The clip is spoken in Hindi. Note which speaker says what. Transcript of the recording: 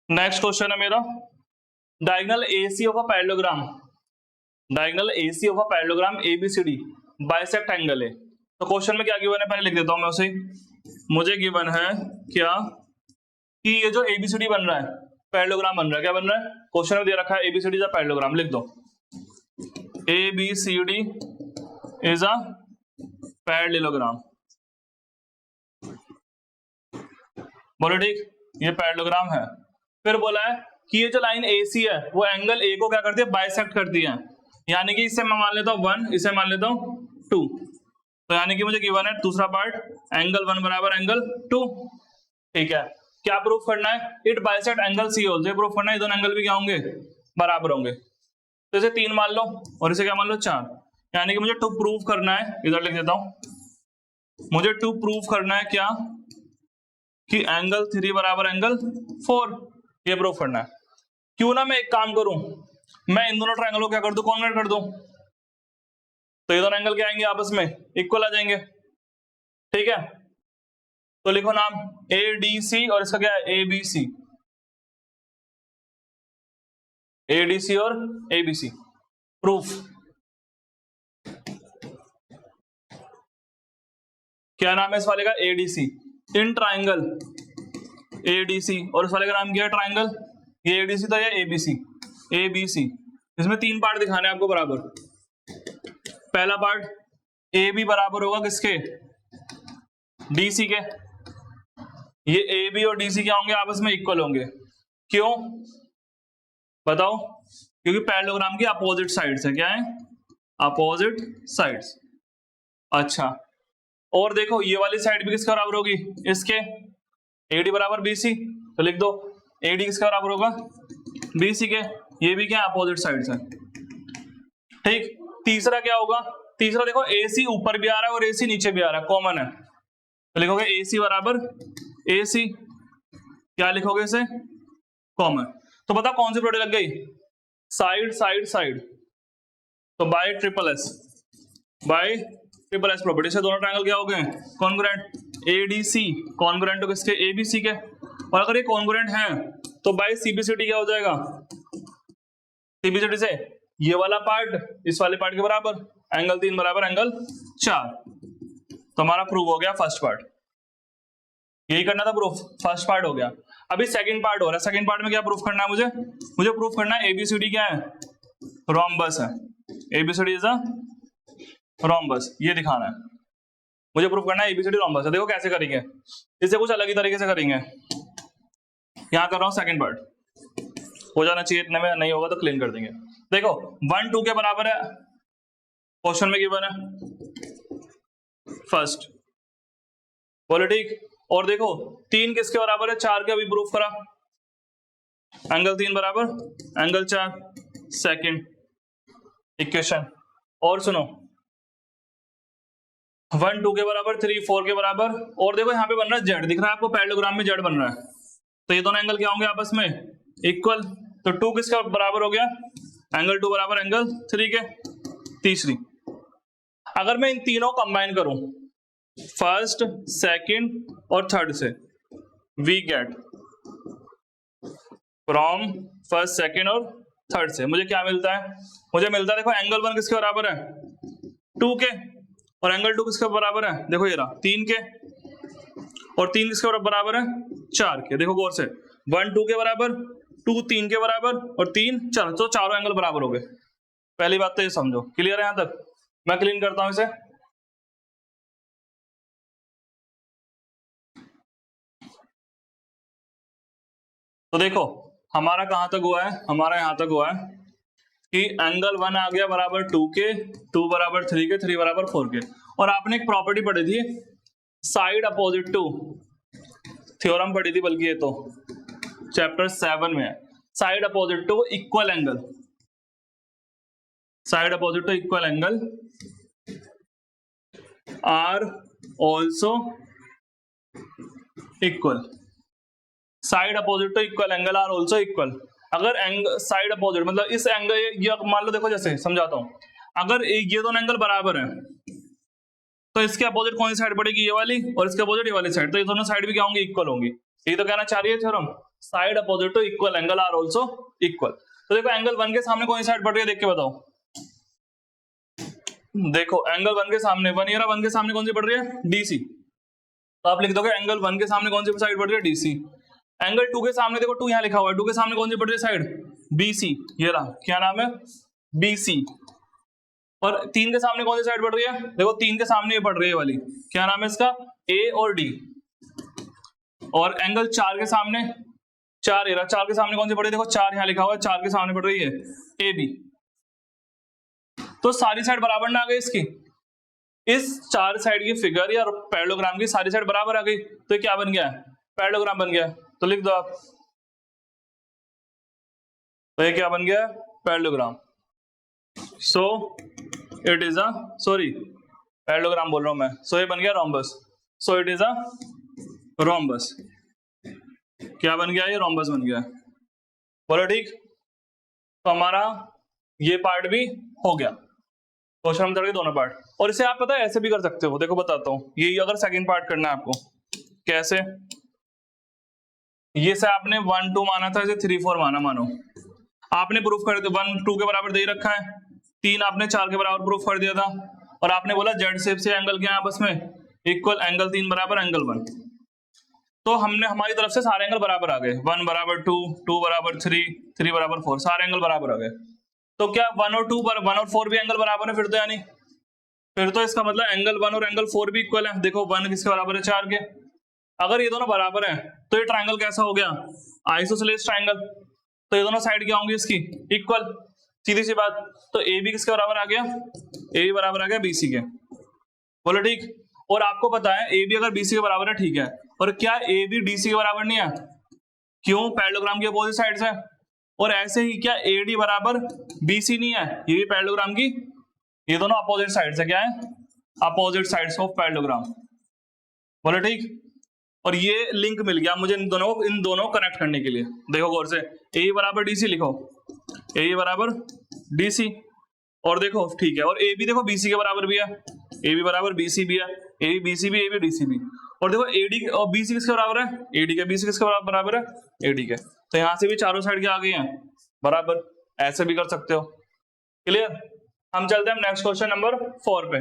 Speaker 1: नेक्स्ट क्वेश्चन है मेरा, diagonal AC of a parallelogram, diagonal AC of a parallelogram ABCD bisect angle है। तो क्वेश्चन में क्या गिवन है पहले लिख देता हूं मैं उसे। मुझे गिवन है क्या कि ये जो ABCD बन रहा है, पैरेललोग्राम बन रहा है, क्या बन रहा है, क्वेश्चन में दे रखा है ABCD इज अ पैरेललोग्राम, लिख दो ABCD इज अ पैरेललोग्राम। बोलो ठीक, ये पैरेललोग्राम है। फिर बोला है कि ये जो लाइन AC है वो एंगल A को क्या करती है, बाइसेक्ट करती है। यानी कि इसे मैं मान लेता हूं 1, इसे मान लेता हूं 2। तो यानी कि मुझे गिवन है दूसरा पार्ट, एंगल 1 बराबर एंगल 2। ठीक है, क्या प्रूफ करना है, it bisect angle C also, proof करना है दोनों एंगल भी क्या होंगे, बराबर होंगे। तो इसे 3 मान लो और इसे क्या मान लो 4। यानी कि मुझे 2 प्रूफ करना है, इधर लिख देता हूं, मुझे 2 प्रूफ करना है क्या कि एंगल 3 बराबर एंगल 4, ये प्रूफ करना है। क्यों ना मैं एक काम करूं, मैं इन दोनों ट्रायंगल को क्या कर दूं, कॉन्वर्ट कर दूं, तो ये दोनों एंगल क्या आएंगे आपस में, इक्वल आ जाएंगे। ठीक है, तो लिखो नाम ADC और इसका क्या है ABC, ADC और ABC प्रूफ। क्या नाम है इस वाले का, ADC, इन ट्राइंगल ADC, और इस वाले का नाम क्या है, ट्राइंगल, ये ADC था, ये ABC। इसमें 3 पार्ट दिखाने हैं आपको बराबर। पहला पार्ट AB बराबर होगा किसके, DC के, ये AB और DC क्या होंगे, आपस में इक्वल होंगे। क्यों बताओ, क्योंकि पैरेललोग्राम की अपोजिट साइड्स है, क्या है, अपोजिट साइड्स। अच्छा, और देखो ये वाली साइड भी किसके बराबर होगी, इसके, AD बराबर BC, तो लिख दो AD किसके बराबर होगा, BC के, ये भी क्या अपोजिट साइड्स है। ठीक, तीसरा क्या होगा, तीसरा देखो AC ऊपर भी आ रहा है और AC नीचे भी आ रहा है, कॉमन है, तो लिखोगे AC बराबर AC, क्या लिखोगे इसे, कॉमन। तो बता कौन सी प्रोडक्ट लग गई, साइड साइड साइड, तो बाय ट्रिपल एस प्रॉपर्टी से दोनों ट्रायंगल क्या हो गए, कॉन्ग्रुएंट, ADC कॉन्ग्रुएंट हो किसके, ABC के, और अगर ये कॉन्ग्रुएंट हैं तो बाय CBCD क्या हो जाएगा, CBCD से ये वाला पार्ट इस वाले पार्ट के बराबर, एंगल 3 बराबर एंगल 4। तो हमारा प्रूव हो गया फर्स्ट पार्ट, यही करना था प्रूफ, फर्स्ट पार्ट हो गया। अभी सेकंड पार्ट हो रहा है, सेकंड पार्ट में क्या प्रूफ करना है मुझे प्रूफ करना है ABCD क्या है, रोम्बस है, ABCD इज अ रोम्बस, ये दिखाना है मुझे, प्रूफ करना है ABCD रोम्बस है। देखो कैसे करेंगे, इसे कुछ अलग ही तरीके से करेंगे। यहां कर रहा हूं सेकंड पार्ट, हो जाना चाहिए इतने में, नहीं होगा तो क्लीन कर देंगे। देखो 1 2 के बराबर है, क्वेश्चन में गिवन है फर्स्ट, बोले ठीक, और देखो 3 किसके बराबर है, 4 के, अभी प्रूफ करा, एंगल 3 बराबर एंगल 4, सेकंड इक्वेशन। और सुनो 1 2 के बराबर 3 4 के बराबर, और देखो यहाँ पे बन रहा है Z, दिख रहा है आपको पैरेललोग्राम में Z बन रहा है, तो ये दोनों एंगल क्या होंगे आपस में, इक्वल। तो 2 किसका बराबर हो गया, एंगल 2 बराबर एंगल 3 के, तीसरी। अगर मैं इन तीनों कंबाइन करूं, फर्स्ट सेकंड और थर्ड से, we get from first second और थर्ड से मुझे क्या मिलता है, मुझे मिलता है देखो एंगल 1 किसके बराबर है, 2 के, और एंगल 2 किसके बराबर है, देखो ये रहा 3 के, और 3 किसके बराबर है, 4 के। देखो गौर से 1 2 के बराबर, 2 3 के बराबर, और 3 4, तो चारों एंगल बराबर हो गए। पहली बात तो ये समझो, क्लियर है यहां तक, मैं क्लीन करता हूं इसे। तो देखो हमारा कहां तक हुआ है, हमारा यहां तक हुआ है कि एंगल 1 आ गया बराबर 2 के, 2 बराबर 3 के, 3 बराबर 4 के, और आपने एक प्रॉपर्टी पढ़ी थी साइड अपोजिट टू, थ्योरम पढ़ी थी बल्कि, ये तो चैप्टर 7 में है, side opposite to equal angle, side opposite to equal angle are also equal, side opposite to equal angle are also equal. अगर एंगल साइड अपोजिट मतलब इस एंगल, ये मान लो, देखो जैसे समझाता हूं, अगर ये दोनों एंगल बराबर है तो इसके अपोजिट कौन सी साइड पड़ेगी, ये वाली, और इसके अपोजिट ये वाली साइड, तो ये दोनों साइड भी क्या होंगी, इक्वल होंगी। ये तो कहना चाह रही है theorem, side opposite to equal angle are also equal. तो देखो एंगल 1 के सामने कौन सी साइड पड़ रही है, देख के बताओ। देखो एंगल 1 के सामने 1 के सामने कौन सी पड़ रही है, डीसी। तो आप लिख दोगे एंगल 1 के सामने कौन सी साइड पड़ रही है, डीसी। एंगल 2 के सामने देखो 2 यहाँ लिखा हुआ है, 2 के सामने कौन सी पड़ रही है साइड, बीसी। ये रहा, क्या नाम है, बीसी। और 3 के सामने कौन सी साइड पड़ रही है, देखो 3 के सामने ये पड़ रही है वाली, क्या नाम है इसका, ए और डी। और एंगल 4 के सामने 4 ये रहा, 4 के सामने कौन सी पड़ रही है, देखो 4 यहाँ लिखा हुआ है, 4 के सामने पड़ रही है ए बी। तो सारी साइड बराबर ना आ गई इसकी, इस 4 साइड की फिगर या पैरेललोग्राम की सारी साइड बराबर आ गई, तो ये क्या बन गया, पैरेललोग्राम बन गया। तो लिख दो आप, तो ये क्या बन गया, parallelogram. So it is a, sorry parallelogram बोल रहा हूं मैं, सो ये बन गया rhombus. So it is a rhombus. क्या बन गया, ये रोम्बस बन गया, बोलो ठीक। तो हमारा ये पार्ट भी हो गया, क्वेश्चन नंबर के दोनों पार्ट। और इसे आप पता है ऐसे भी कर सकते हो, देखो बताता हूँ। ये अगर सेकंड पार्ट करना है आपको, कैसे, ये से आपने 1 2 माना था, इसे 3 4 माना, मानो आपने प्रूफ कर दिया 1 2 के बराबर दे ही रखा है, 3 आपने 4 के बराबर प्रूफ कर दिया था, और आपने बोला जेड शेप से एंगल क्या है आपस में इक्वल, एंगल 3 बराबर एंगल 1। तो हमने हमारी तरफ से सारे एंगल बराबर आ गए, 1 बराबर 2, 2 बराबर 3, 3 बराबर 4, सारे एंगल बराबर आ गए। तो क्या 1 और 2 1 और 4 भी एंगल बराबर है फिर तो, यानी फिर तो इसका मतलब एंगल 1 और एंगल 4 भी इक्वल है। देखो 1 किसके बराबर है, 4 के। अगर ये दोनों बराबर हैं तो ये ट्रायंगल कैसा हो गया, आइसोसेलेस ट्रायंगल। तो ये दोनों साइड क्या होंगी इसकी, इक्वल, सीधी सी बात। तो ए बी किसके बराबर आ गया, ए बी बराबर आ गया बीसी के, बोलो ठीक। और आपको पता है ए बी अगर बीसी के बराबर है, ठीक है, और क्या ए बी डीसी के बराबर नहीं है, क्यों, पैरेललोग्राम की अपोजिट साइड्स है। और ऐसे ही क्या ए डी बराबर बीसी नहीं है, ये भी पैरेललोग्राम की, ये दोनों अपोजिट साइड्स है, क्या है, अपोजिट साइड्स ऑफ पैरेललोग्राम, बोलो ठीक। और ये लिंक मिल गया मुझे इन दोनों कनेक्ट करने के लिए। देखो गौर से, ए बराबर डीसी लिखो, ए बराबर डीसी, और देखो ठीक है, और ए बी देखो बीसी के बराबर भी है, ए बी बराबर बीसी भी है, ए बी बीसी भी, ए बी डीसी भी। और देखो एडी और बीसी किसके बराबर है, एडी के, बीसी किसके बराबर है, एडी के। तो यहां से भी चारों साइड के आ गई हैं बराबर, ऐसे भी कर सकते हो, क्लियर। हम चलते हैं नेक्स्ट क्वेश्चन नंबर 4 पे।